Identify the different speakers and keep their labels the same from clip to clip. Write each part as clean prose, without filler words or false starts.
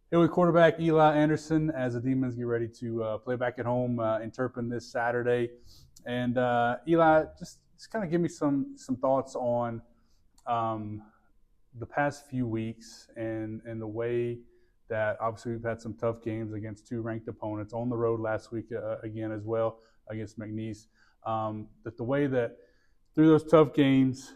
Speaker 1: Here with quarterback Eli Anderson as the Demons get ready to play back at home in Turpin this Saturday. And Eli, just kind of give me some thoughts on um, the past few weeks and the way that obviously we've had some tough games against two ranked opponents on the road last week again as well against McNeese. That the way that through those tough games,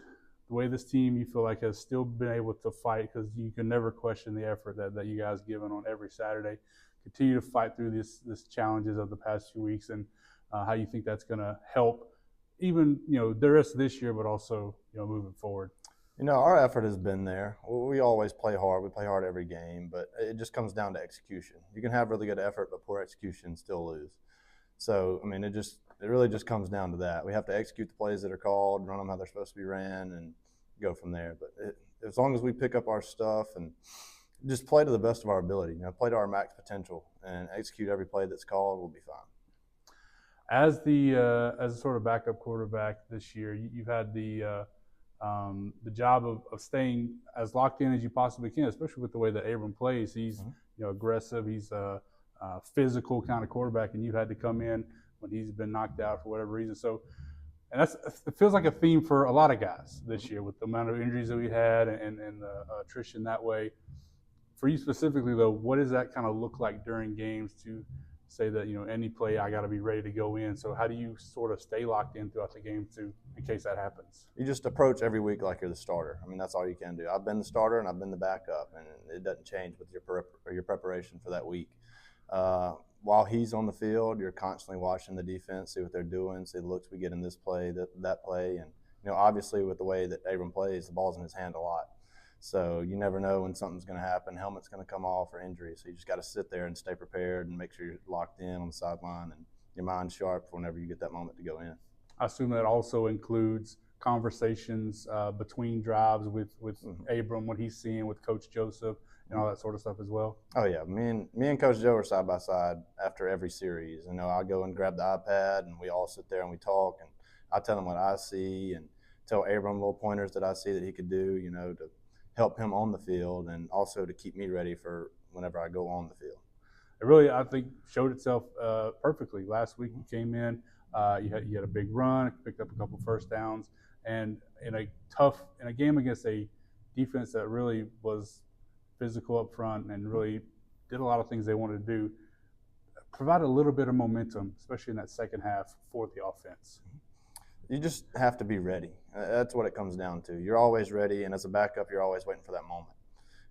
Speaker 1: the way this team you feel like has still been able to fight because you can never question the effort that you guys given on every Saturday. Continue to fight through this challenges of the past few weeks and how you think that's going to help even the rest of this year, but also moving forward.
Speaker 2: Our effort has been there. We always play hard. We play hard every game, but it just comes down to execution. You can have really good effort, but poor execution, still lose. So, it really just comes down to that. We have to execute the plays that are called, run them how they're supposed to be ran, and go from there. But as long as we pick up our stuff and just play to the best of our ability, play to our max potential, and execute every play that's called, we'll be fine.
Speaker 1: As a sort of backup quarterback this year, you've had the job of staying as locked in as you possibly can, especially with the way that Abram plays. He's aggressive. He's a physical kind of quarterback, and you had to come in when he's been knocked out for whatever reason. So, and it feels like a theme for a lot of guys this year with the amount of injuries that we had and the attrition that way. For you specifically, though, what does that kind of look like during games to say that any play I got to be ready to go in? So how do you sort of stay locked in throughout the game in case that happens?
Speaker 2: You just approach every week like you're the starter. That's all you can do. I've been the starter and I've been the backup, and it doesn't change with your preparation for that week. While he's on the field, you're constantly watching the defense, see what they're doing, see the looks we get in this play, that play, and obviously with the way that Abram plays, the ball's in his hand a lot. So you never know when something's going to happen, helmet's going to come off or injury. So you just got to sit there and stay prepared and make sure you're locked in on the sideline and your mind's sharp for whenever you get that moment to go in.
Speaker 1: I assume that also includes conversations between drives with Abram, what he's seeing with Coach Joseph, and all that sort of stuff as well.
Speaker 2: Oh yeah, me and Coach Joe are side by side after every series. I go and grab the iPad and we all sit there and we talk, and I tell him what I see and tell Abram little pointers that I see that he could do, to help him on the field and also to keep me ready for whenever I go on the field.
Speaker 1: It really, I think, showed itself perfectly. Last week you came in, you had a big run, picked up a couple first downs, and in a game against a defense that really was physical up front and really did a lot of things they wanted to do, provided a little bit of momentum, especially in that second half for the offense.
Speaker 2: You just have to be ready. That's what it comes down to. You're always ready, and as a backup, you're always waiting for that moment.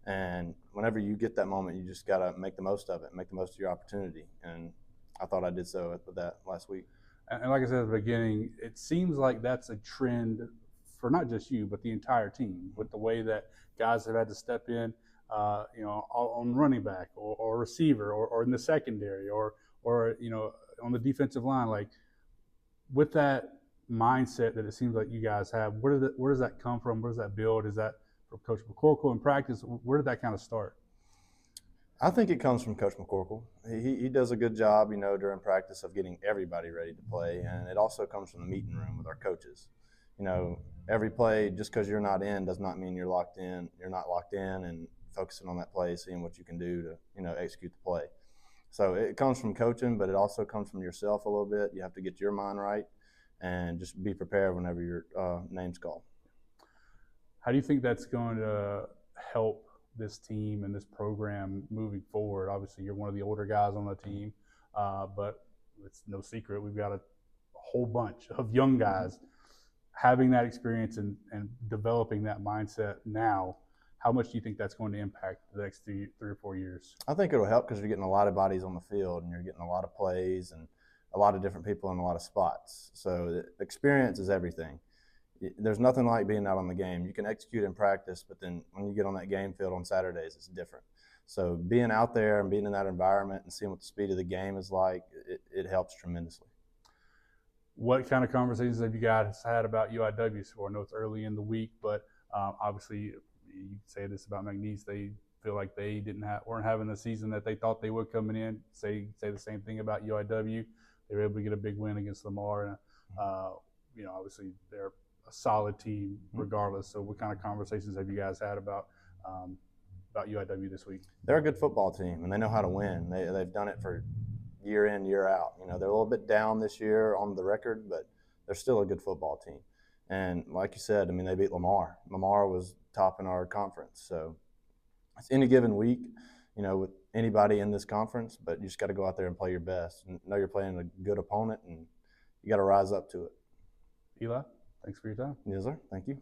Speaker 2: And whenever you get that moment, you just got to make the most of it, make the most of your opportunity. And I thought I did so with that last week.
Speaker 1: And like I said at the beginning, it seems like that's a trend for not just you, but the entire team, with the way that guys have had to step in, on running back or receiver or in the secondary or on the defensive line. Like with that mindset that it seems like you guys have, where does that come from? Where does that build? Is that from Coach McCorkle in practice? Where did that kind of start?
Speaker 2: I think it comes from Coach McCorkle. He does a good job, during practice of getting everybody ready to play, and it also comes from the meeting room with our coaches. Every play, just because you're not in does not mean you're locked in. You're not locked in and focusing on that play, seeing what you can do to, execute the play. So it comes from coaching, but it also comes from yourself a little bit. You have to get your mind right and just be prepared whenever your name's called.
Speaker 1: How do you think that's going to help this team and this program moving forward? Obviously, you're one of the older guys on the team, but it's no secret we've got a whole bunch of young guys having that experience and developing that mindset now. How much do you think that's going to impact the next 3 or 4 years?
Speaker 2: I think it'll help because you're getting a lot of bodies on the field and you're getting a lot of plays and a lot of different people in a lot of spots. So the experience is everything. There's nothing like being out on the game. You can execute in practice, but then when you get on that game field on Saturdays, it's different. So being out there and being in that environment and seeing what the speed of the game is like, it helps tremendously.
Speaker 1: What kind of conversations have you guys had about UIW? So I know it's early in the week, but obviously you can say this about McNeese. They feel like they weren't having the season that they thought they would coming in. Say the same thing about UIW. They were able to get a big win against Lamar, and obviously they're a solid team regardless. So what kind of conversations have you guys had about about UIW this week?
Speaker 2: They're a good football team, and they know how to win. They've done it for year in, year out. You know, they're a little bit down this year on the record, but they're still a good football team. And like you said, I mean, they beat Lamar. Lamar was top in our conference. So it's any given week, you know, with anybody in this conference, but you just got to go out there and play your best and know you're playing a good opponent, and you got to rise up to it.
Speaker 1: Eli, thanks for your time.
Speaker 2: Yes, sir. Thank you.